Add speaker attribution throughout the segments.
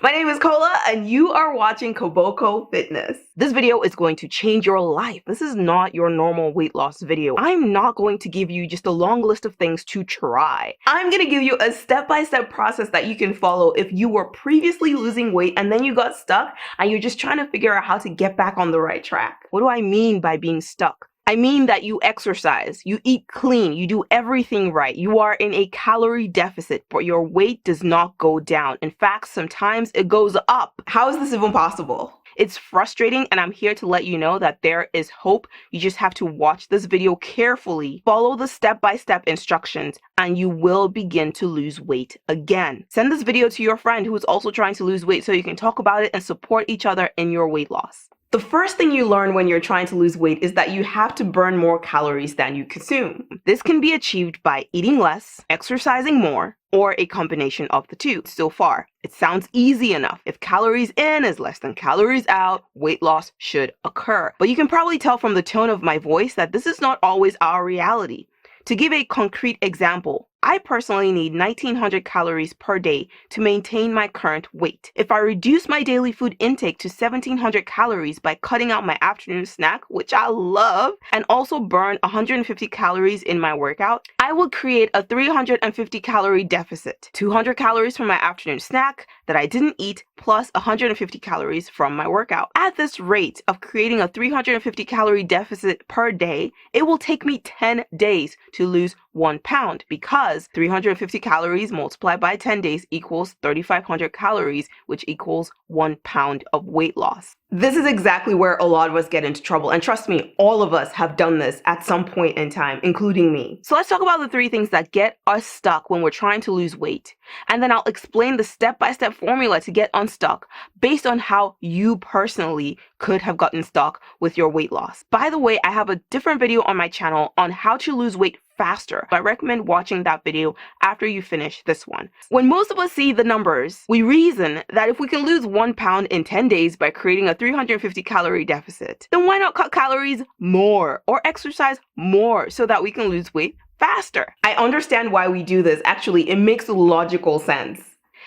Speaker 1: My name is Kola and you are watching Koboko Fitness. This video is going to change your life. This is not your normal weight loss video. I'm not going to give you just a long list of things to try. I'm going to give you a step-by-step process that you can follow if you were previously losing weight and then you got stuck and you're just trying to figure out how to get back on the right track. What do I mean by being stuck? I mean that you exercise, you eat clean, you do everything right. You are in a calorie deficit, but your weight does not go down. In fact, sometimes it goes up. How is this even possible? It's frustrating, and I'm here to let you know that there is hope. You just have to watch this video carefully, follow the step-by-step instructions, and you will begin to lose weight again. Send this video to your friend who is also trying to lose weight so you can talk about it and support each other in your weight loss. The first thing you learn when you're trying to lose weight is that you have to burn more calories than you consume. This can be achieved by eating less, exercising more, or a combination of the two. So far, it sounds easy enough. If calories in is less than calories out, weight loss should occur. But you can probably tell from the tone of my voice that this is not always our reality. To give a concrete example, I personally need 1900 calories per day to maintain my current weight. If I reduce my daily food intake to 1700 calories by cutting out my afternoon snack, which I love, and also burn 150 calories in my workout, I will create a 350 calorie deficit. 200 calories from my afternoon snack that I didn't eat, plus 150 calories from my workout. At this rate of creating a 350 calorie deficit per day, it will take me 10 days to lose 1 pound, because 350 calories multiplied by 10 days equals 3,500 calories, which equals 1 pound of weight loss. This is exactly where a lot of us get into trouble, and trust me, all of us have done this at some point in time, including me. So let's talk about the 3 things that get us stuck when we're trying to lose weight, and then I'll explain the step-by-step formula to get unstuck based on how you personally could have gotten stuck with your weight loss. By the way, I have a different video on my channel on how to lose weight faster. I recommend watching that video after you finish this one. When most of us see the numbers, we reason that if we can lose 1 pound in 10 days by creating a 350 calorie deficit, then why not cut calories more or exercise more so that we can lose weight faster? I understand why we do this. Actually, it makes logical sense.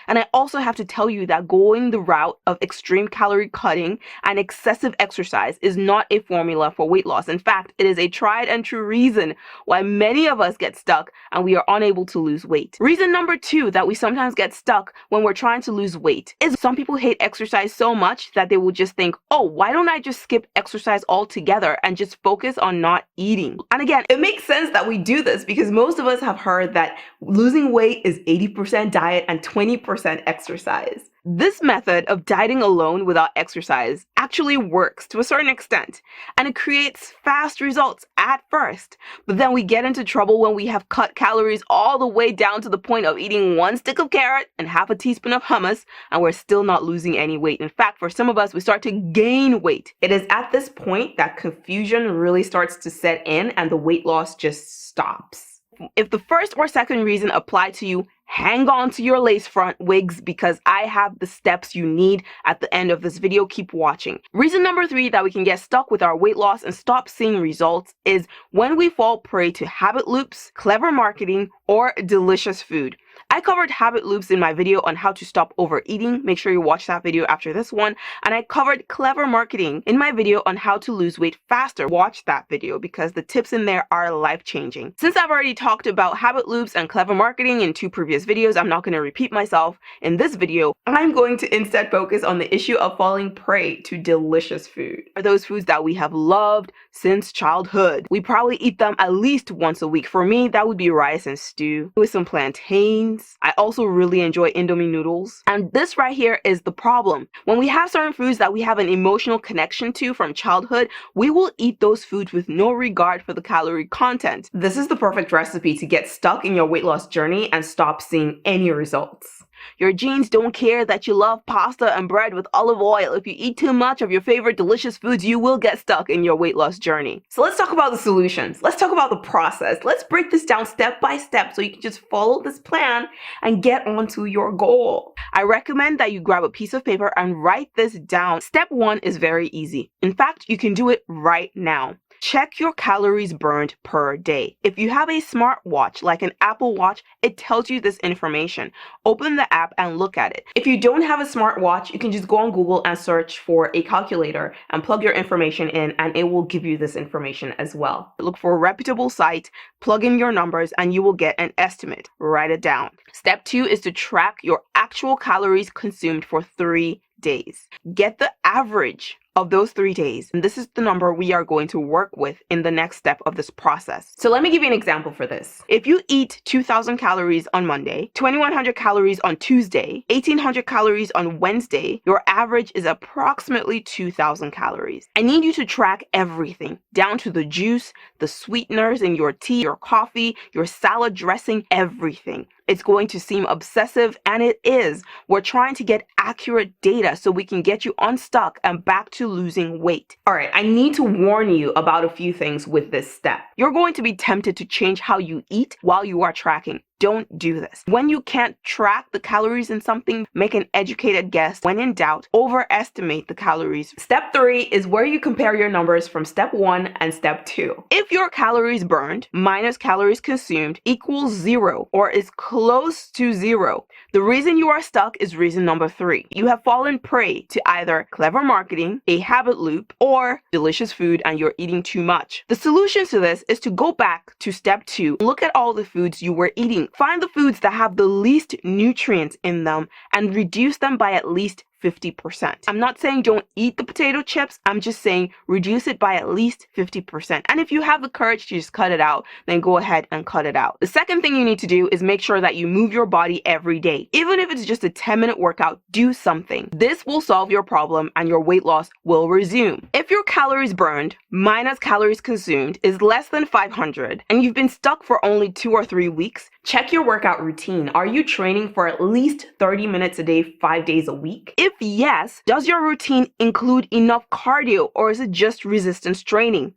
Speaker 1: And I also have to tell you that going the route of extreme calorie cutting and excessive exercise is not a formula for weight loss. In fact, it is a tried and true reason why many of us get stuck and we are unable to lose weight. Reason number 2 that we sometimes get stuck when we're trying to lose weight is some people hate exercise so much that they will just think, oh, why don't I just skip exercise altogether and just focus on not eating? And again, it makes sense that we do this because most of us have heard that losing weight is 80% diet and 20% exercise. This method of dieting alone without exercise actually works to a certain extent, and it creates fast results at first. But then we get into trouble when we have cut calories all the way down to the point of eating 1 stick of carrot and half a teaspoon of hummus, and we're still not losing any weight. In fact, for some of us, we start to gain weight. It is at this point that confusion really starts to set in and the weight loss just stops. If the first or second reason apply to you, hang on to your lace front wigs because I have the steps you need at the end of this video. Keep watching. Reason number 3 that we can get stuck with our weight loss and stop seeing results is when we fall prey to habit loops, clever marketing, or delicious food. I covered habit loops in my video on how to stop overeating. Make sure you watch that video after this one. And I covered clever marketing in my video on how to lose weight faster. Watch that video because the tips in there are life-changing. Since I've already talked about habit loops and clever marketing in 2 previous videos, I'm not going to repeat myself. In this video, I'm going to instead focus on the issue of falling prey to delicious food. Are those foods that we have loved since childhood. We probably eat them at least once a week. For me, that would be rice and stew with some plantains. I also really enjoy Indomie noodles. And this right here is the problem. When we have certain foods that we have an emotional connection to from childhood, we will eat those foods with no regard for the calorie content. This is the perfect recipe to get stuck in your weight loss journey and stop seeing any results. Your genes don't care that you love pasta and bread with olive oil. If you eat too much of your favorite delicious foods, you will get stuck in your weight loss journey. So let's talk about the solutions. Let's talk about the process. Let's break this down step by step so you can just follow this plan and get onto your goal. I recommend that you grab a piece of paper and write this down. Step 1 is very easy. In fact, you can do it right now. Check your calories burned per day. If you have a smartwatch like an Apple Watch, it tells you this information. Open the app and look at it. If you don't have a smartwatch, you can just go on Google and search for a calculator and plug your information in, and it will give you this information as well. Look for a reputable site, plug in your numbers, and you will get an estimate. Write it down. Step 2 is to track your actual calories consumed for 3 days. Get the average of those 3 days. And this is the number we are going to work with in the next step of this process. So let me give you an example for this. If you eat 2,000 calories on Monday, 2,100 calories on Tuesday, 1,800 calories on Wednesday, your average is approximately 2,000 calories. I need you to track everything, down to the juice, the sweeteners in your tea, your coffee, your salad dressing, everything. It's going to seem obsessive, and it is. We're trying to get accurate data so we can get you unstuck and back to losing weight. All right, I need to warn you about a few things with this step. You're going to be tempted to change how you eat while you are tracking. Don't do this. When you can't track the calories in something, make an educated guess. When in doubt, overestimate the calories. Step 3 is where you compare your numbers from step 1 and step 2. If your calories burned minus calories consumed equals 0 or is close to 0, the reason you are stuck is reason number 3. You have fallen prey to either clever marketing, a habit loop, or delicious food and you're eating too much. The solution to this is to go back to step 2. Look at all the foods you were eating. Find the foods that have the least nutrients in them and reduce them by at least 50%. I'm not saying don't eat the potato chips. I'm just saying reduce it by at least 50%. And if you have the courage to just cut it out, then go ahead and cut it out. The second thing you need to do is make sure that you move your body every day. Even if it's just a 10-minute workout, do something. This will solve your problem and your weight loss will resume. If your calories burned minus calories consumed is less than 500 and you've been stuck for only 2 or 3 weeks, check your workout routine. Are you training for at least 30 minutes a day, 5 days a week? If yes, does your routine include enough cardio or is it just resistance training?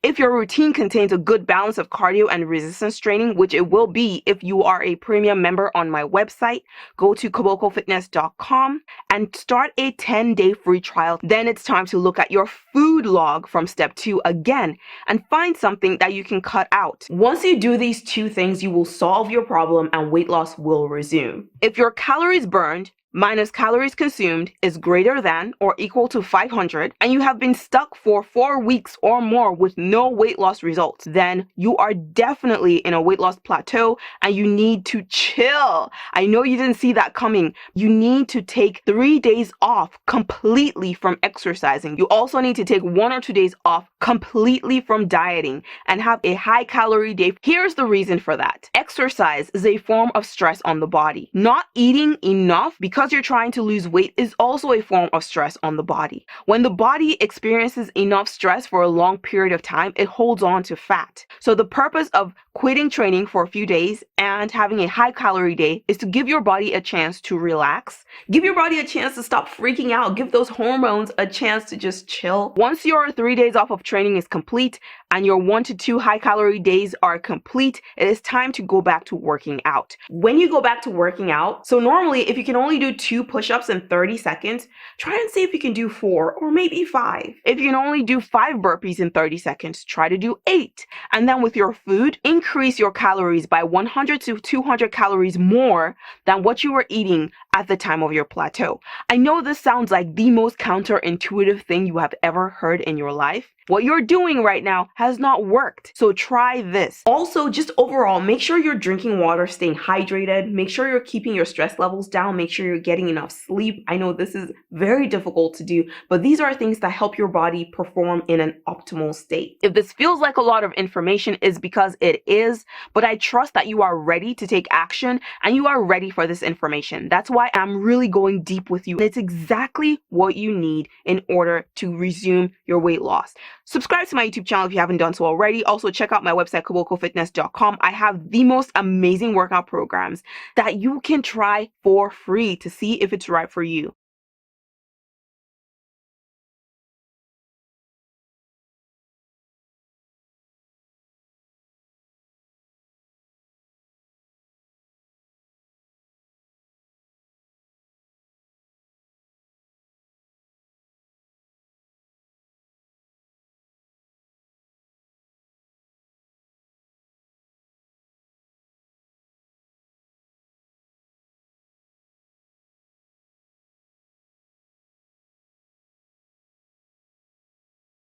Speaker 1: If your routine contains a good balance of cardio and resistance training, which it will be if you are a premium member on my website, go to kobokofitness.com and start a 10-day free trial. Then it's time to look at your food log from step 2 again and find something that you can cut out. Once you do these 2 things, you will solve your problem and weight loss will resume. If your calories burned minus calories consumed is greater than or equal to 500 and you have been stuck for 4 weeks or more with no weight loss results, then you are definitely in a weight loss plateau and you need to chill. I know you didn't see that coming. You need to take 3 days off completely from exercising. You also need to take 1 or 2 days off completely from dieting and have a high calorie day. Here's the reason for that. Exercise is a form of stress on the body. Not eating enough because you're trying to lose weight is also a form of stress on the body. When the body experiences enough stress for a long period of time, it holds on to fat. So the purpose of quitting training for a few days and having a high calorie day is to give your body a chance to relax, give your body a chance to stop freaking out, give those hormones a chance to just chill. Once your 3 days off of training is complete and your 1 to 2 high calorie days are complete, it is time to go back to working out. When you go back to working out, so normally if you can only do 2 push-ups in 30 seconds, try and see if you can do 4 or maybe 5. If you can only do 5 burpees in 30 seconds, try to do 8. And then with your food, increase your calories by 100 to 200 calories more than what you were eating at the time of your plateau. I know this sounds like the most counterintuitive thing you have ever heard in your life. What you're doing right now has not worked, so try this. Also, just overall, make sure you're drinking water, staying hydrated, make sure you're keeping your stress levels down, make sure you're getting enough sleep. I know this is very difficult to do, but these are things that help your body perform in an optimal state. If this feels like a lot of information, it's because it is, but I trust that you are ready to take action and you are ready for this information. That's why I'm really going deep with you. It's exactly what you need in order to resume your weight loss. Subscribe to my YouTube channel if you haven't done so already. Also, check out my website, kobokofitness.com. I have the most amazing workout programs that you can try for free to see if it's right for you.